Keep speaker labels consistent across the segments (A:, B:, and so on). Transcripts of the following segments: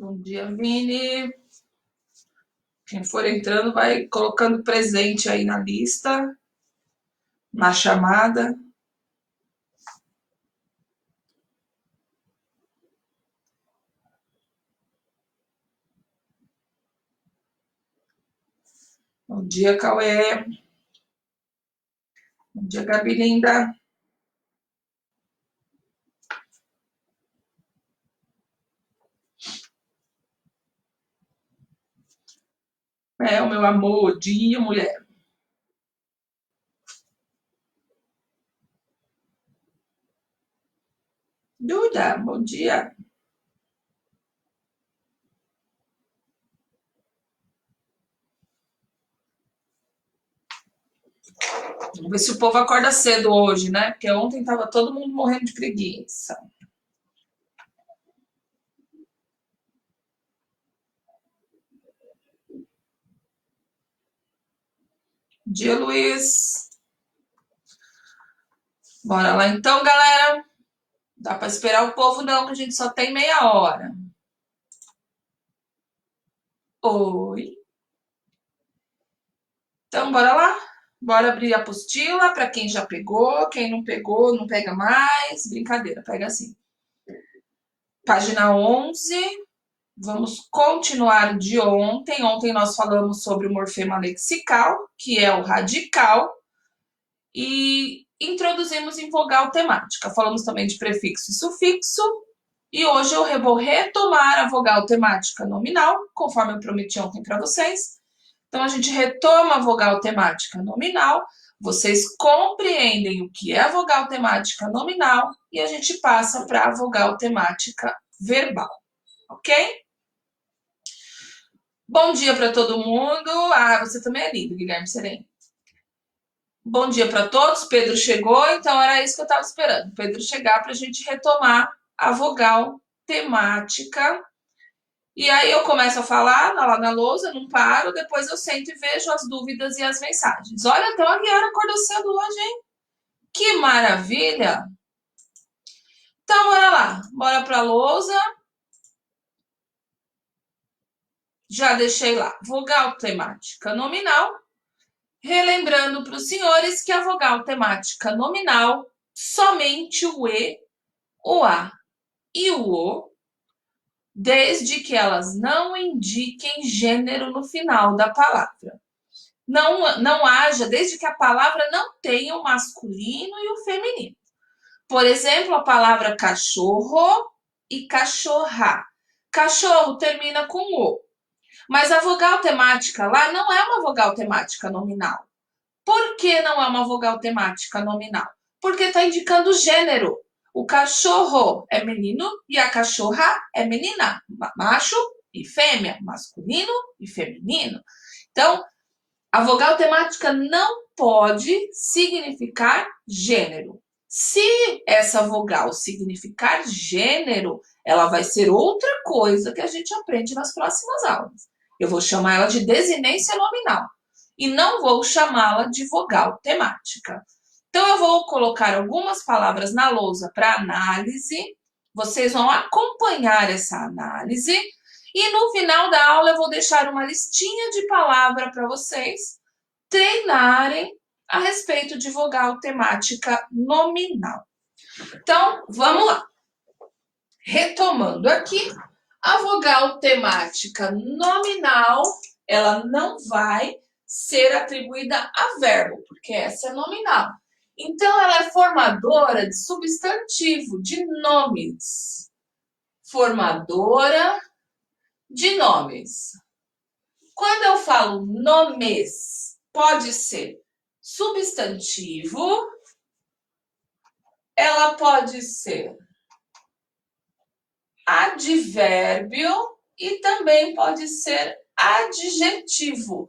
A: Bom dia, Vini. Quem for entrando vai colocando presente aí na lista, na chamada. Bom dia, Cauê. Bom dia, Gabi linda. O meu amor, dia, mulher. Duda, bom dia. Vamos ver se o povo acorda cedo hoje, né? Porque ontem tava todo mundo morrendo de preguiça. Dia, Luiz. Bora lá então, galera. Dá para esperar o povo não, que a gente só tem meia hora. Oi. Então, bora lá? Bora abrir a apostila para quem já pegou, quem não pegou, não pega mais. Brincadeira, pega assim. Página 11. Vamos continuar de ontem. Ontem nós falamos sobre o morfema lexical, que é o radical, e introduzimos em vogal temática. Falamos também de prefixo e sufixo. E hoje eu vou retomar a vogal temática nominal, conforme eu prometi ontem para vocês. Então, a gente retoma a vogal temática nominal, vocês compreendem o que é a vogal temática nominal e a gente passa para a vogal temática verbal, ok? Bom dia para todo mundo. Ah, você também é lindo, Guilherme Sereno. Bom dia para todos. Pedro chegou, então era isso que eu estava esperando. Pedro chegar para a gente retomar a vogal temática. E aí eu começo a falar lá na lousa, não paro, depois eu sento e vejo as dúvidas e as mensagens. Olha, então a Guiara acordou cedo hoje, hein? Que maravilha! Então, bora lá. Bora para a lousa. Já deixei lá. Vogal temática nominal. Relembrando para os senhores que a vogal temática nominal, somente o E, o A e o O, desde que elas não indiquem gênero no final da palavra. Não haja, desde que a palavra não tenha o masculino e o feminino. Por exemplo, a palavra cachorro e cachorra. Cachorro termina com O. Mas a vogal temática lá não é uma vogal temática nominal. Por que não é uma vogal temática nominal? Porque está indicando gênero. O cachorro é menino e a cachorra é menina. Macho e fêmea, masculino e feminino. Então, a vogal temática não pode significar gênero. Se essa vogal significar gênero, ela vai ser outra coisa que a gente aprende nas próximas aulas. Eu vou chamar ela de desinência nominal e não vou chamá-la de vogal temática. Então, eu vou colocar algumas palavras na lousa para análise. Vocês vão acompanhar essa análise e no final da aula eu vou deixar uma listinha de palavras para vocês treinarem a respeito de vogal temática nominal. Então, vamos lá. Retomando aqui, a vogal temática nominal, ela não vai ser atribuída a verbo, porque essa é nominal. Então, ela é formadora de substantivo, de nomes. Formadora de nomes. Quando eu falo nomes, pode ser substantivo, ela pode ser advérbio e também pode ser adjetivo.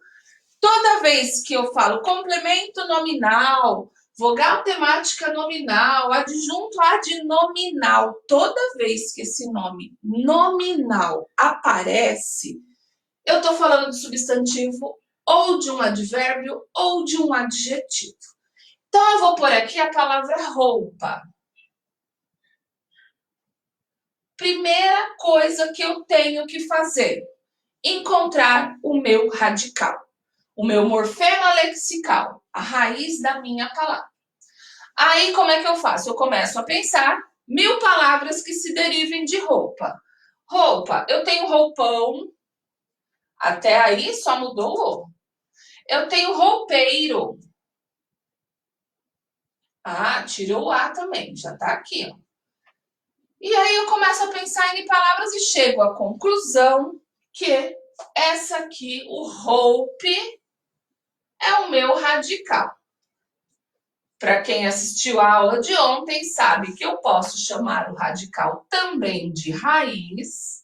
A: Toda vez que eu falo complemento nominal, vogal temática nominal, adjunto adnominal, toda vez que esse nome nominal aparece, eu estou falando de substantivo ou de um advérbio ou de um adjetivo. Então, eu vou pôr aqui a palavra roupa. Primeira coisa que eu tenho que fazer: encontrar o meu radical, o meu morfema lexical, a raiz da minha palavra. Aí, como é que eu faço? Eu começo a pensar 1000 palavras que se derivem de roupa. Roupa, eu tenho roupão, até aí só mudou o. Eu tenho roupeiro. Ah, tirou o A também, já tá aqui, ó. E aí eu começo a pensar em palavras e chego à conclusão que essa aqui, o roupe, é o meu radical. Para quem assistiu a aula de ontem, sabe que eu posso chamar o radical também de raiz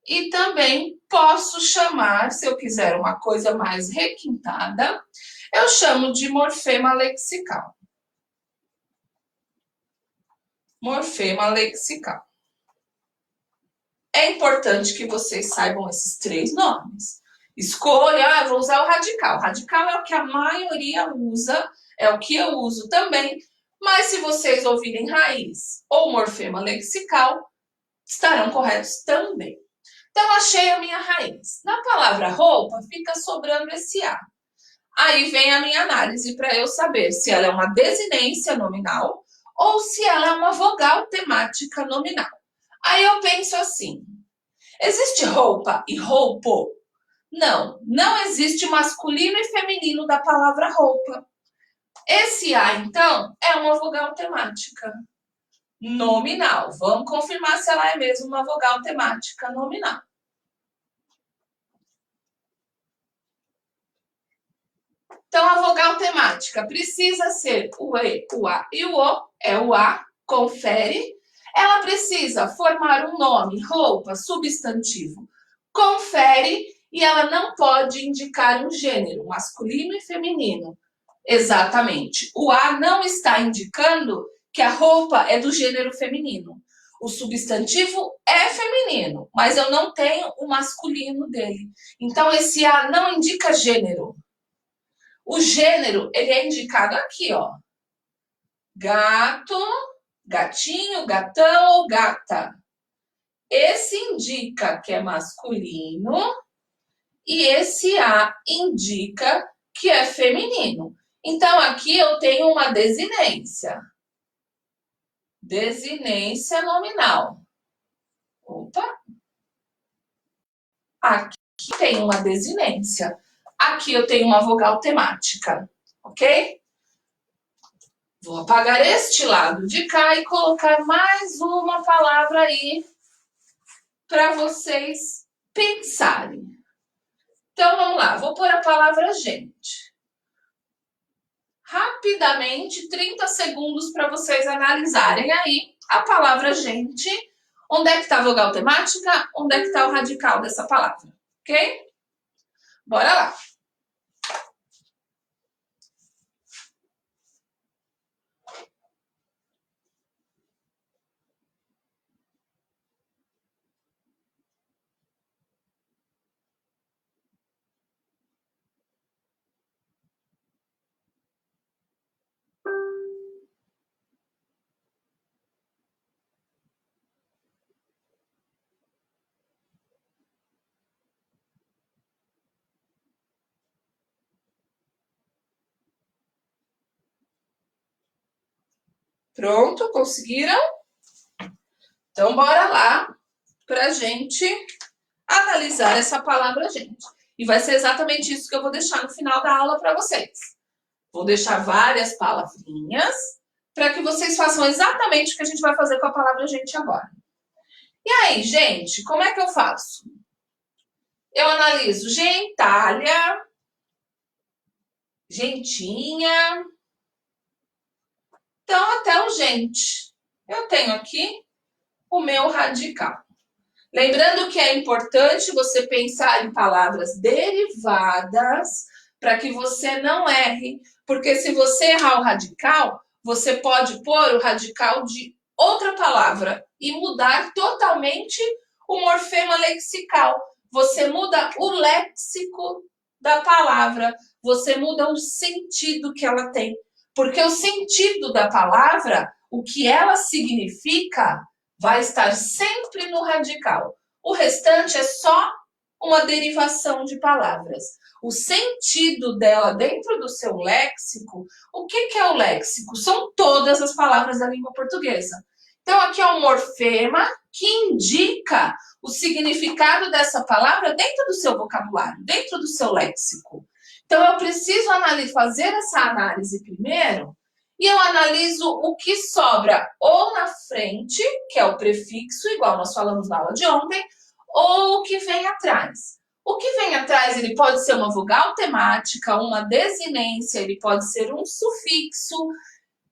A: e também posso chamar, se eu quiser uma coisa mais requintada, eu chamo de morfema lexical. Morfema lexical. É importante que vocês saibam esses 3 nomes. Escolha, vou usar o radical. Radical é o que a maioria usa, é o que eu uso também, mas se vocês ouvirem raiz ou morfema lexical, estarão corretos também. Então, achei a minha raiz. Na palavra roupa, fica sobrando esse A. Aí vem a minha análise para eu saber se ela é uma desinência nominal ou se ela é uma vogal temática nominal. Aí eu penso assim, existe roupa e roupo? Não, não existe masculino e feminino da palavra roupa. Esse A, então, é uma vogal temática nominal. Vamos confirmar se ela é mesmo uma vogal temática nominal. Então, a vogal temática precisa ser o E, o A e o O. É o A, confere. Ela precisa formar um nome, roupa, substantivo. Confere. E ela não pode indicar um gênero, masculino e feminino. Exatamente. O A não está indicando que a roupa é do gênero feminino. O substantivo é feminino, mas eu não tenho o masculino dele. Então, esse A não indica gênero. O gênero, ele é indicado aqui, ó. Gato, gatinho, gatão ou gata. Esse indica que é masculino e esse A indica que é feminino. Então, aqui eu tenho uma desinência. Desinência nominal. Opa! Aqui tem uma desinência. Aqui eu tenho uma vogal temática, ok? Vou apagar este lado de cá e colocar mais uma palavra aí para vocês pensarem. Então, vamos lá. Vou pôr a palavra gente. Rapidamente, 30 segundos para vocês analisarem aí a palavra gente. Onde é que está a vogal temática? Onde é que está o radical dessa palavra? Ok? Bora lá. Pronto, conseguiram? Então, bora lá para a gente analisar essa palavra gente. E vai ser exatamente isso que eu vou deixar no final da aula para vocês. Vou deixar várias palavrinhas para que vocês façam exatamente o que a gente vai fazer com a palavra gente agora. E aí, gente, como é que eu faço? Eu analiso gentalha, gentinha. Então, até o gente. Eu tenho aqui o meu radical. Lembrando que é importante você pensar em palavras derivadas para que você não erre, porque se você errar o radical, você pode pôr o radical de outra palavra e mudar totalmente o morfema lexical. Você muda o léxico da palavra, você muda o sentido que ela tem. Porque o sentido da palavra, o que ela significa, vai estar sempre no radical. O restante é só uma derivação de palavras. O sentido dela dentro do seu léxico, o que é o léxico? São todas as palavras da língua portuguesa. Então, aqui é um morfema que indica o significado dessa palavra dentro do seu vocabulário, dentro do seu léxico. Então, eu preciso fazer essa análise primeiro, e eu analiso o que sobra ou na frente, que é o prefixo, igual nós falamos na aula de ontem, ou o que vem atrás. O que vem atrás, ele pode ser uma vogal temática, uma desinência, ele pode ser um sufixo,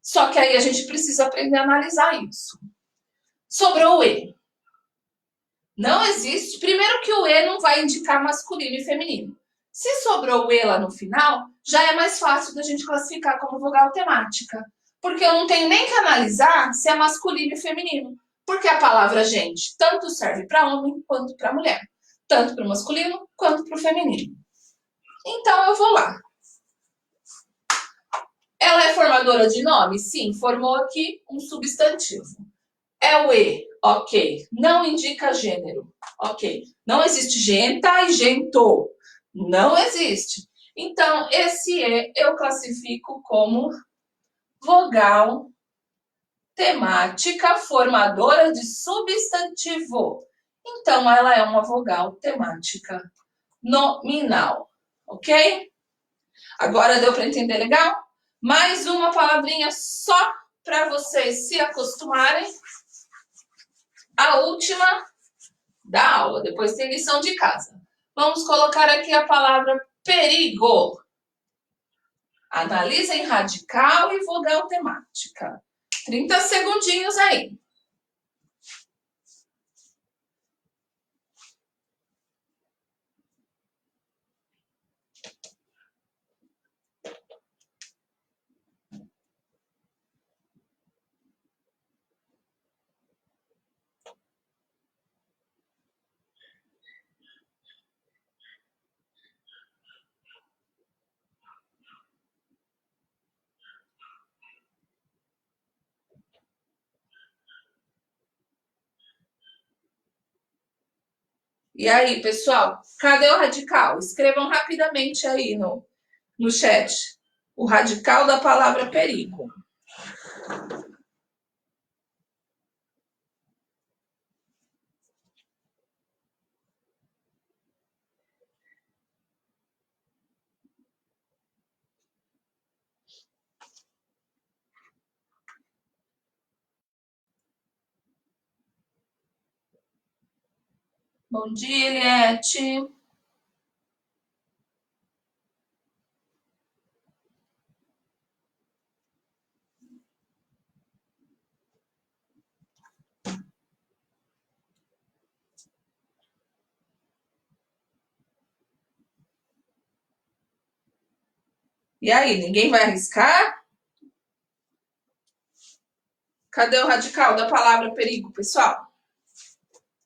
A: só que aí a gente precisa aprender a analisar isso. Sobrou o E. Não existe. Primeiro que o E não vai indicar masculino e feminino. Se sobrou o E lá no final, já é mais fácil da gente classificar como vogal temática. Porque eu não tenho nem que analisar se é masculino e feminino. Porque a palavra gente tanto serve para homem quanto para mulher. Tanto para o masculino quanto para o feminino. Então eu vou lá. Ela é formadora de nome? Sim, formou aqui um substantivo. É o E, ok. Não indica gênero, ok. Não existe genta e gento. Não existe. Então, esse E eu classifico como vogal temática formadora de substantivo. Então, ela é uma vogal temática nominal, ok? Agora deu para entender legal? Mais uma palavrinha só para vocês se acostumarem. A última da aula, depois tem lição de casa. Vamos colocar aqui a palavra perigo. Analisem radical e vogal temática. 30 segundinhos aí. E aí, pessoal, cadê o radical? Escrevam rapidamente aí no chat o radical da palavra perigo. Bom dia, Eliette. E aí, ninguém vai arriscar? Cadê o radical da palavra perigo, pessoal?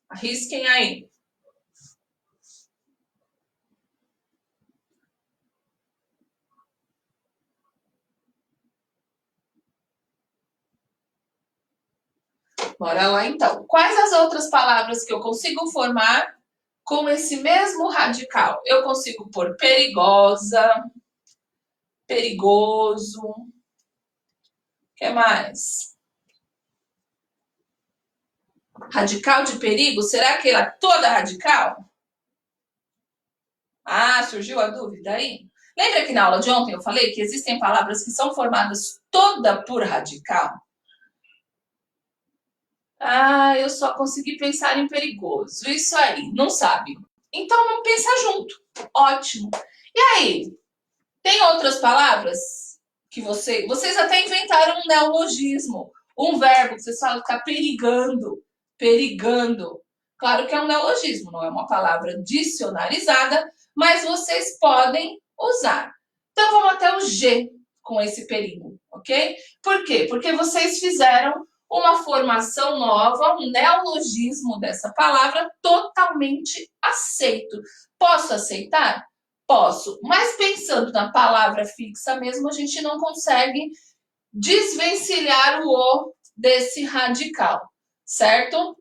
A: Arrisquem aí. Bora lá, então. Quais as outras palavras que eu consigo formar com esse mesmo radical? Eu consigo pôr perigosa, perigoso. O que mais? Radical de perigo? Será que ela é toda radical? Ah, surgiu a dúvida aí? Lembra que na aula de ontem eu falei que existem palavras que são formadas toda por radical? Ah, eu só consegui pensar em perigoso. Isso aí, não sabe. Então não pensa junto. Ótimo. E aí, tem outras palavras que vocês até inventaram um neologismo, um verbo que vocês falam que está perigando, perigando. Claro que é um neologismo, não é uma palavra dicionarizada, mas vocês podem usar. Então vamos até o G com esse perigo, ok? Por quê? Porque vocês fizeram uma formação nova, um neologismo dessa palavra totalmente aceito. Posso aceitar? Posso, mas pensando na palavra fixa mesmo, a gente não consegue desvencilhar o O desse radical. certo?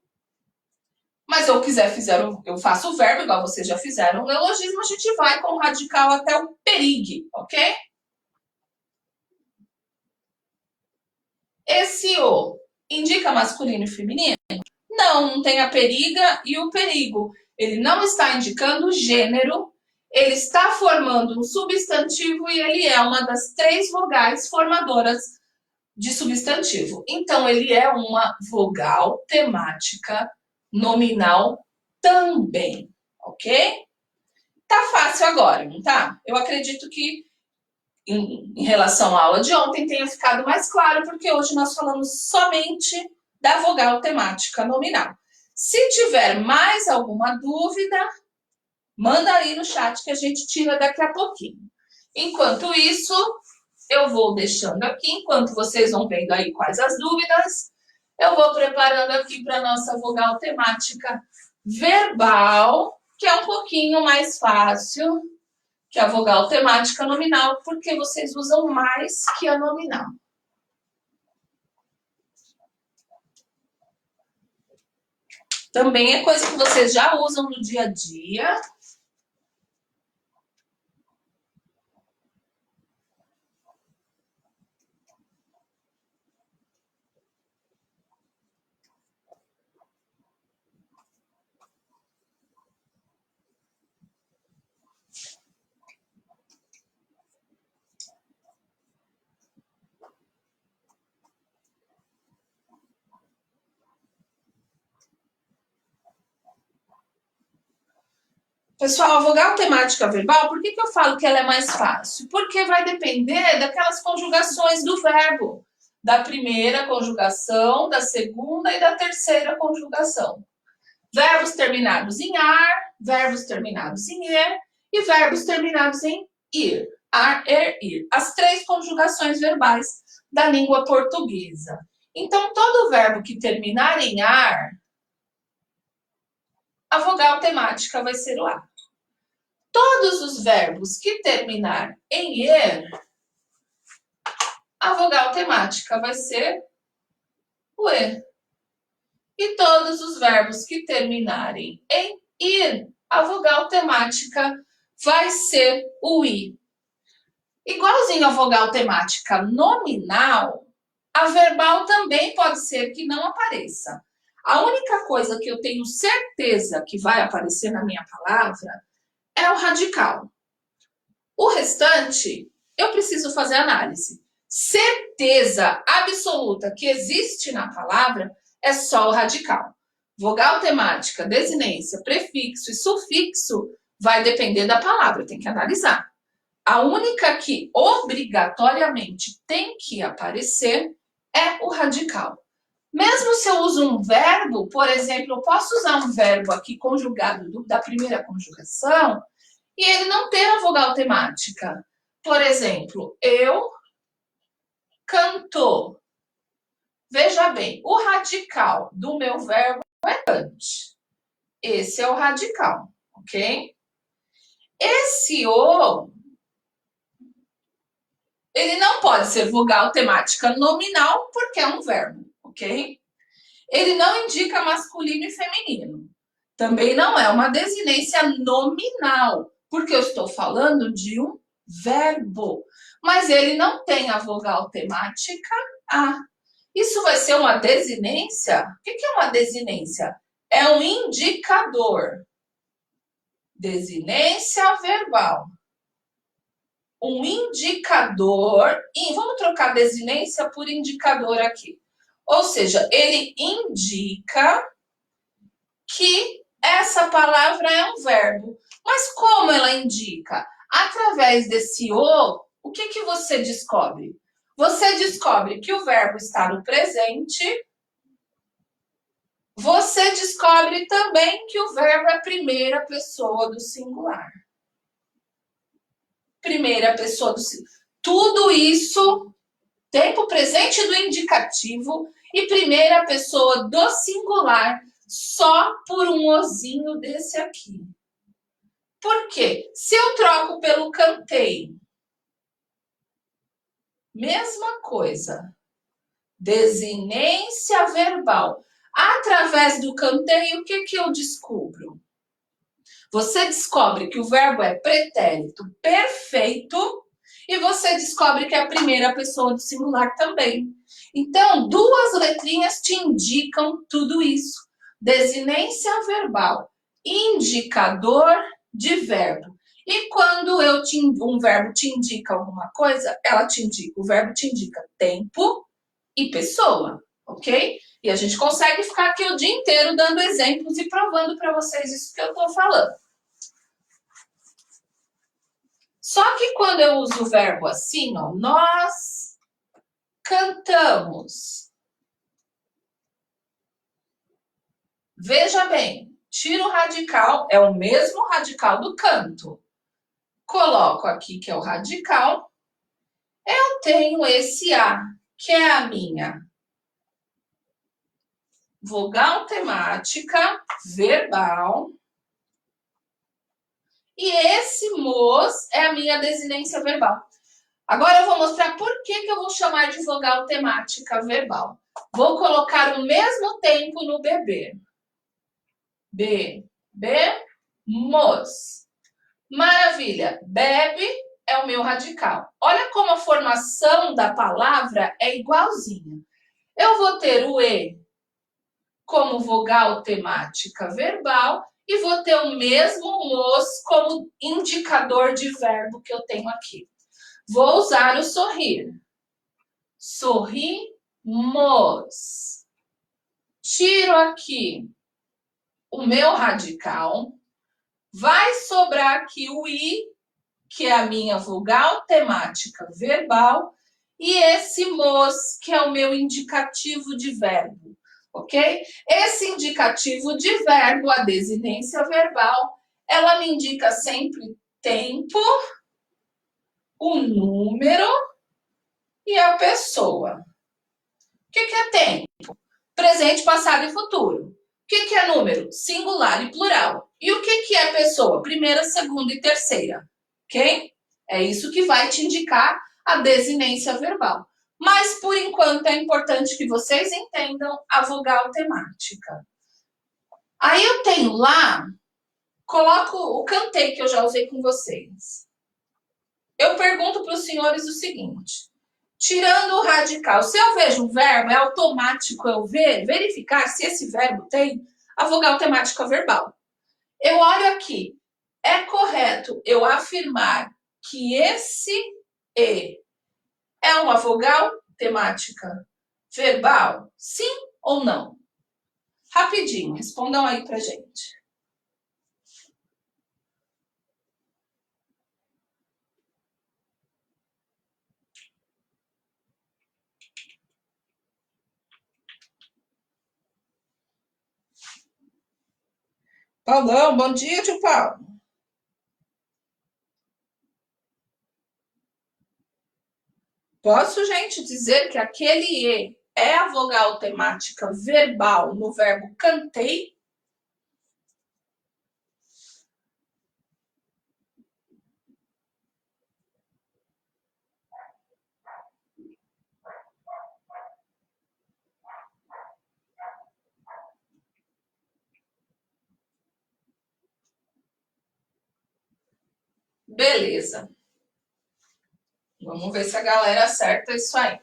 A: Mas eu faço o verbo, igual vocês já fizeram o neologismo, a gente vai com o radical até o perigue, ok? Esse o indica masculino e feminino? Não tem a periga e o perigo. Ele não está indicando gênero, ele está formando um substantivo e ele é uma das 3 vogais formadoras de substantivo. Então, ele é uma vogal temática nominal também, ok? Tá fácil agora, não tá? Eu acredito que em relação à aula de ontem tenha ficado mais claro, porque hoje nós falamos somente da vogal temática nominal. Se tiver mais alguma dúvida, manda aí no chat que a gente tira daqui a pouquinho. Enquanto isso, eu vou deixando aqui, enquanto vocês vão vendo aí quais as dúvidas, eu vou preparando aqui para a nossa vogal temática verbal, que é um pouquinho mais fácil que a vogal temática nominal, porque vocês usam mais que a nominal. Também é coisa que vocês já usam no dia a dia. Pessoal, a vogal temática verbal, por que eu falo que ela é mais fácil? Porque vai depender daquelas conjugações do verbo. Da primeira conjugação, da segunda e da terceira conjugação. Verbos terminados em ar, verbos terminados em er e verbos terminados em ir. Ar, er, ir. As 3 conjugações verbais da língua portuguesa. Então, todo verbo que terminar em ar, a vogal temática vai ser o A. Todos os verbos que terminar em er, a vogal temática vai ser o E. E todos os verbos que terminarem em ir, a vogal temática vai ser o I. Igualzinho à vogal temática nominal, a verbal também pode ser que não apareça. A única coisa que eu tenho certeza que vai aparecer na minha palavra é o radical. O restante, eu preciso fazer análise. Certeza absoluta que existe na palavra é só o radical. Vogal temática, desinência, prefixo e sufixo vai depender da palavra, tem que analisar. A única que obrigatoriamente tem que aparecer é o radical. Mesmo se eu uso um verbo, por exemplo, eu posso usar um verbo aqui conjugado da primeira conjugação e ele não ter a vogal temática. Por exemplo, eu canto. Veja bem, o radical do meu verbo é cante. Esse é o radical, ok? Esse o, ele não pode ser vogal temática nominal porque é um verbo, ok? Ele não indica masculino e feminino. Também não é uma desinência nominal, porque eu estou falando de um verbo. Mas ele não tem a vogal temática A. Isso vai ser uma desinência? O que é uma desinência? É um indicador. Desinência verbal. Um indicador. E vamos trocar desinência por indicador aqui. Ou seja, ele indica que essa palavra é um verbo. Mas como ela indica? Através desse o que você descobre? Você descobre que o verbo está no presente. Você descobre também que o verbo é primeira pessoa do singular. Primeira pessoa do singular. Tudo isso, tempo presente do indicativo e primeira pessoa do singular, só por um ozinho desse aqui. Por quê? Se eu troco pelo cantei, mesma coisa. Desinência verbal. Através do cantei, o que eu descubro? Você descobre que o verbo é pretérito perfeito e você descobre que é a primeira pessoa do singular também. Então, duas letrinhas te indicam tudo isso. Desinência verbal, indicador de verbo. E quando um verbo te indica alguma coisa, o verbo te indica tempo e pessoa, ok? E a gente consegue ficar aqui o dia inteiro dando exemplos e provando para vocês isso que eu estou falando. Só que quando eu uso o verbo assim, ó, nós cantamos. Veja bem, tiro o radical, é o mesmo radical do canto. Coloco aqui que é o radical. Eu tenho esse A, que é a minha vogal temática verbal. E esse mos é a minha desinência verbal. Agora eu vou mostrar por que eu vou chamar de vogal temática verbal. Vou colocar o mesmo tempo no beber. Bebemos. Maravilha. Bebe é o meu radical. Olha como a formação da palavra é igualzinha. Eu vou ter o E como vogal temática verbal e vou ter o mesmo mos como indicador de verbo que eu tenho aqui. Vou usar o sorrir. Sorrimos. Tiro aqui o meu radical. Vai sobrar aqui o I, que é a minha vogal temática verbal, e esse mos, que é o meu indicativo de verbo, ok? Esse indicativo de verbo, a desinência verbal, ela me indica sempre tempo, o número e a pessoa. O que é tempo? Presente, passado e futuro. O que é número? Singular e plural. E o que é pessoa? Primeira, segunda e terceira. Ok? É isso que vai te indicar a desinência verbal. Mas, por enquanto, é importante que vocês entendam a vogal temática. Aí eu tenho lá, coloco o cantei que eu já usei com vocês. Eu pergunto para os senhores o seguinte: tirando o radical, se eu vejo um verbo, é automático eu verificar se esse verbo tem a vogal temática verbal. Eu olho aqui, é correto eu afirmar que esse E é uma vogal temática verbal? Sim ou não? Rapidinho, respondam aí pra gente. Paulão, bom dia, tio Paulo. Posso, gente, dizer que aquele E é a vogal temática verbal no verbo cantei? Beleza. Vamos ver se a galera acerta isso aí.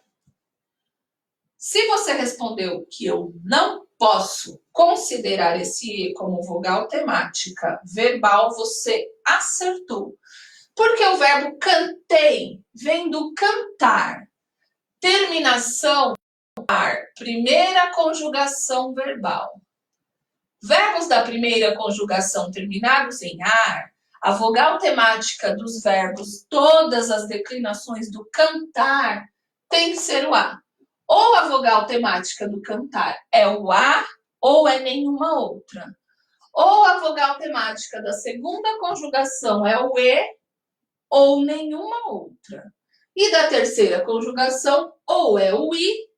A: Se você respondeu que eu não posso considerar esse E como vogal temática verbal, você acertou. Porque o verbo cantei vem do cantar. Terminação ar, primeira conjugação verbal. Verbos da primeira conjugação terminados em ar, a vogal temática dos verbos, todas as declinações do cantar, tem que ser o A. Ou a vogal temática do cantar é o A, ou é nenhuma outra. Ou a vogal temática da segunda conjugação é o E, ou nenhuma outra. E da terceira conjugação, ou é o I,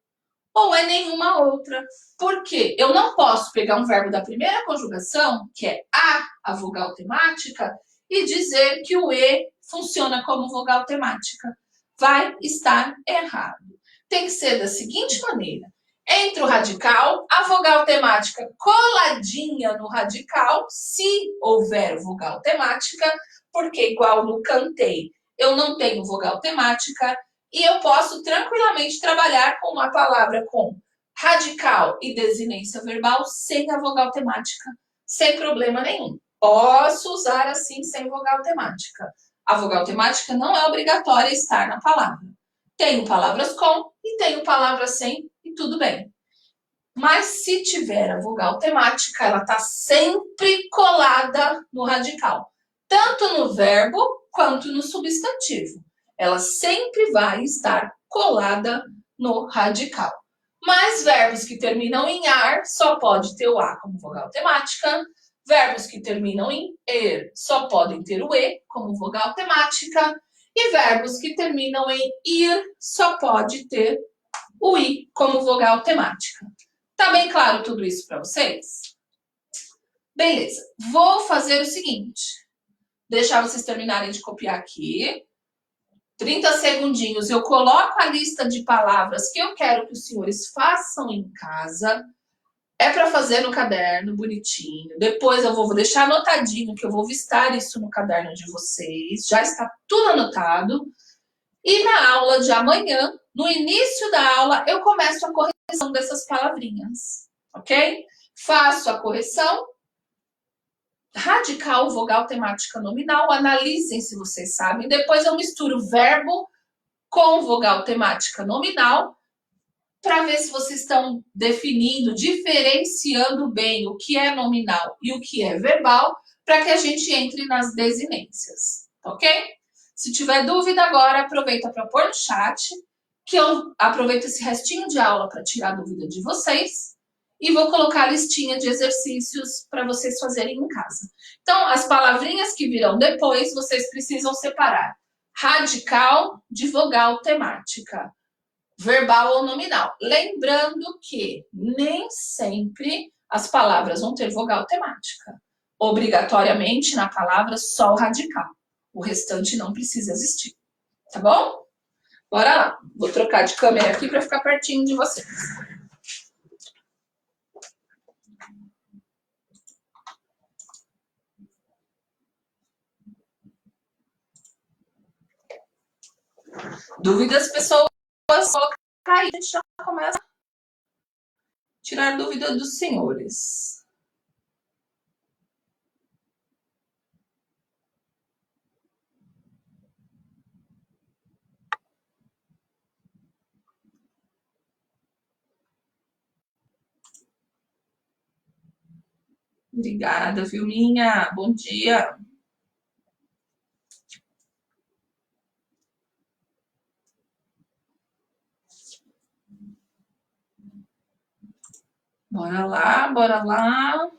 A: ou é nenhuma outra. Por quê? Eu não posso pegar um verbo da primeira conjugação, que é a vogal temática, e dizer que o E funciona como vogal temática. Vai estar errado. Tem que ser da seguinte maneira. Entre o radical, a vogal temática coladinha no radical, se houver vogal temática, porque igual no cantei, eu não tenho vogal temática e eu posso tranquilamente trabalhar com uma palavra com radical e desinência verbal sem a vogal temática, sem problema nenhum. Posso usar assim sem vogal temática. A vogal temática não é obrigatória estar na palavra. Tenho palavras com e tenho palavras sem e tudo bem. Mas se tiver a vogal temática, ela está sempre colada no radical, tanto no verbo quanto no substantivo. Ela sempre vai estar colada no radical. Mas verbos que terminam em ar só pode ter o A como vogal temática. Verbos que terminam em er só podem ter o E como vogal temática. E verbos que terminam em ir só pode ter o I como vogal temática. Tá bem claro tudo isso para vocês? Beleza. Vou fazer o seguinte. Deixar vocês terminarem de copiar aqui. 30 segundinhos. Eu coloco a lista de palavras que eu quero que os senhores façam em casa. É para fazer no caderno, bonitinho. Depois eu vou deixar anotadinho, que eu vou vistar isso no caderno de vocês. Já está tudo anotado. E na aula de amanhã, no início da aula, eu começo a correção dessas palavrinhas, ok? Faço a correção, radical, vogal, temática, nominal, analisem se vocês sabem. Depois eu misturo verbo com vogal, temática, nominal, para ver se vocês estão definindo, diferenciando bem o que é nominal e o que é verbal, para que a gente entre nas desinências, ok? Se tiver dúvida agora, aproveita para pôr no chat, que eu aproveito esse restinho de aula para tirar a dúvida de vocês e vou colocar a listinha de exercícios para vocês fazerem em casa. Então, as palavrinhas que virão depois, vocês precisam separar radical de vogal temática, verbal ou nominal. Lembrando que nem sempre as palavras vão ter vogal temática. Obrigatoriamente, na palavra, só o radical. O restante não precisa existir. Tá bom? Bora lá. Vou trocar de câmera aqui para ficar pertinho de vocês. Dúvidas, pessoas, colocar aí. A gente já começa a tirar dúvida dos senhores. Obrigada, Vilminha. Bom dia. Bora lá, bora lá.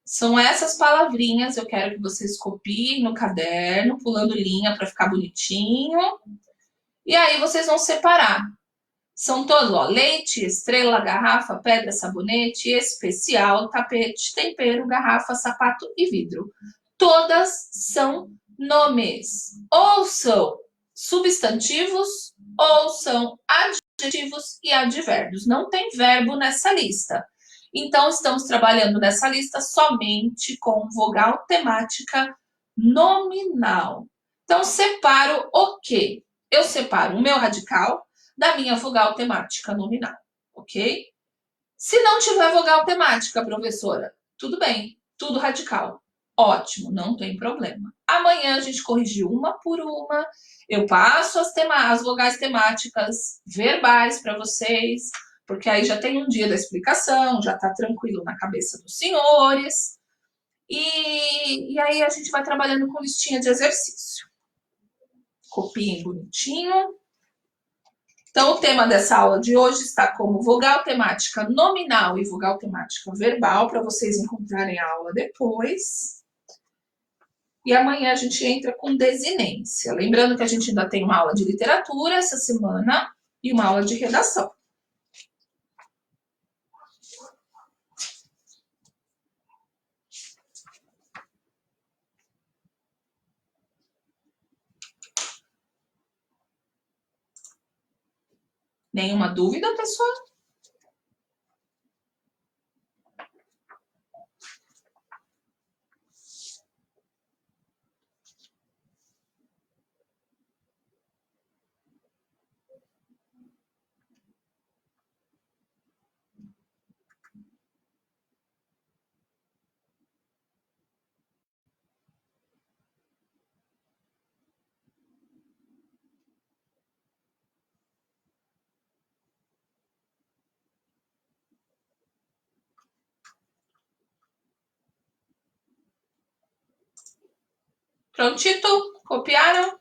A: São essas palavrinhas, eu quero que vocês copiem no caderno, pulando linha para ficar bonitinho. E aí vocês vão separar. São todos, ó, leite, estrela, garrafa, pedra, sabonete, especial, tapete, tempero, garrafa, sapato e vidro. Todas são nomes. Ou são substantivos ou são adjetivos e advérbios. Não tem verbo nessa lista. Então, estamos trabalhando nessa lista somente com vogal temática nominal. Então, separo o quê? Eu separo o meu radical da minha vogal temática nominal, ok? Se não tiver vogal temática, professora, tudo bem, tudo radical. Ótimo, não tem problema. Amanhã a gente corrige uma por uma. Eu passo as vogais temáticas verbais para vocês, porque aí já tem um dia da explicação, já está tranquilo na cabeça dos senhores. E aí a gente vai trabalhando com listinha de exercício. Copiem bonitinho. Então, o tema dessa aula de hoje está como vogal temática nominal e vogal temática verbal, para vocês encontrarem a aula depois. E amanhã a gente entra com desinência. Lembrando que a gente ainda tem uma aula de literatura essa semana e uma aula de redação. Nenhuma dúvida, pessoal? Prontito? Copiaram?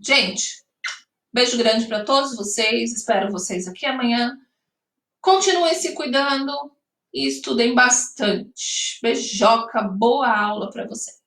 A: Gente, beijo grande para todos vocês. Espero vocês aqui amanhã. Continuem se cuidando e estudem bastante. Beijoca, boa aula para vocês.